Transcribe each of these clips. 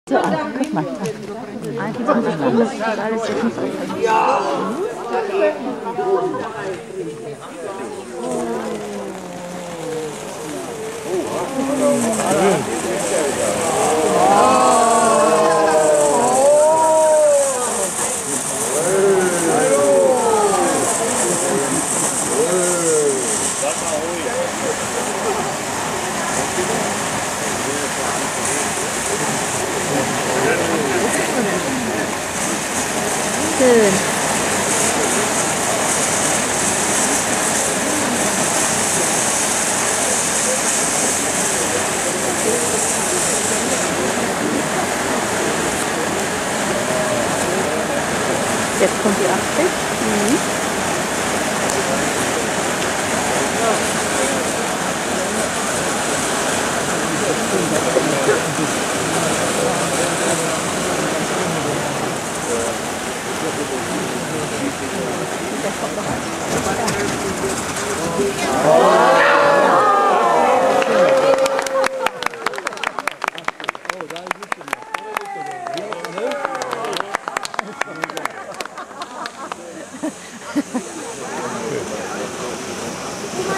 So, guck mal. Eigentlich muss ich gucken, dass ich das alles jetzt nicht so ja. Schön. Jetzt kommt die 80. Mhm.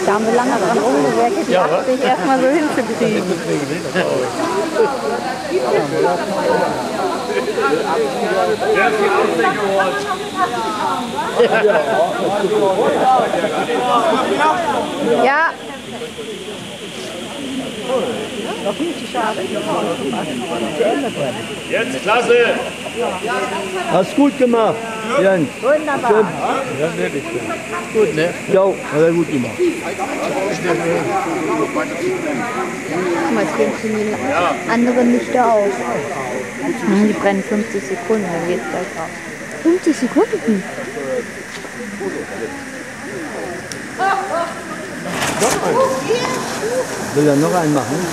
Da haben wir lange dran rumgewerkt, die 80 erstmal so hinzukriegen. Ja. Noch nicht die Schade. Jetzt klasse! Hast gut gemacht, Jens. Wunderbar. Schön. Ja, wirklich schön. Gut, ne? Ja, hat er gut gemacht. Guck mal, jetzt gehen die anderen Lichter auf. Die brennen 50 Sekunden, dann geht's gleich auf. 50 Sekunden? Will er noch einen machen?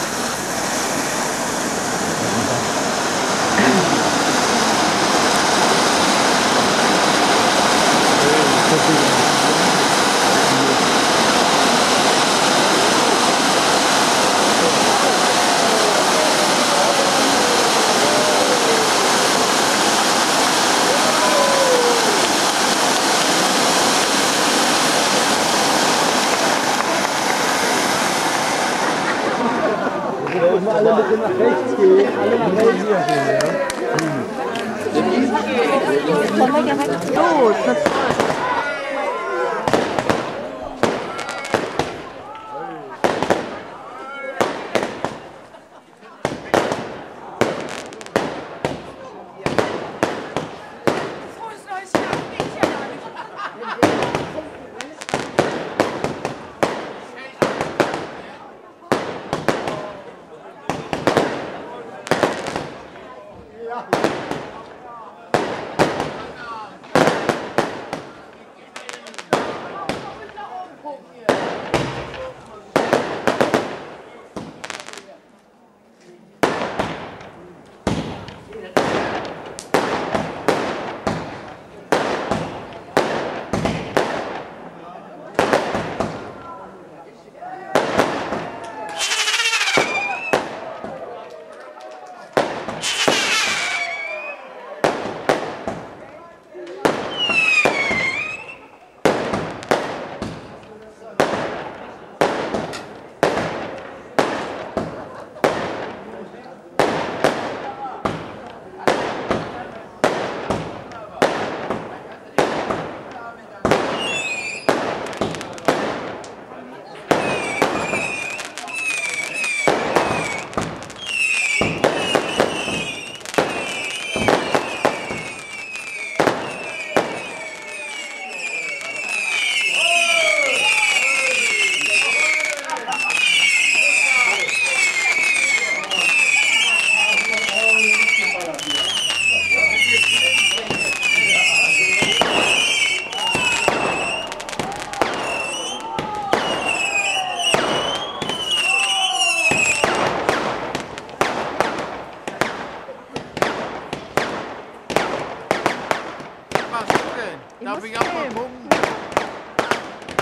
Alle bitte nach rechts gehen, alle nach rechts gehen. Jetzt kommen wir direkt los. Darf ich auch mal gucken?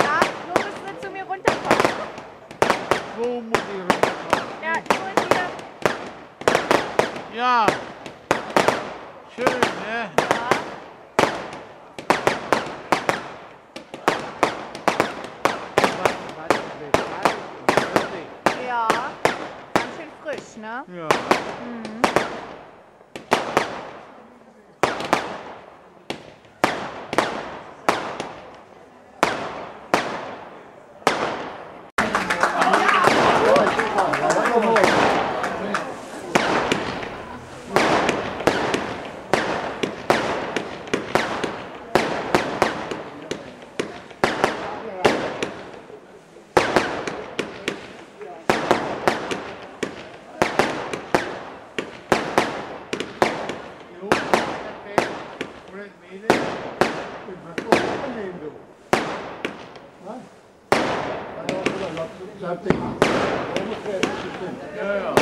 Ja, nur müssen wir zu mir runterkommen. Wo muss ich runterkommen? Ja, nur hier. Ja. Schön, ne? Ja, ganz schön frisch, ne? Ja. Mhm. Ja, ja.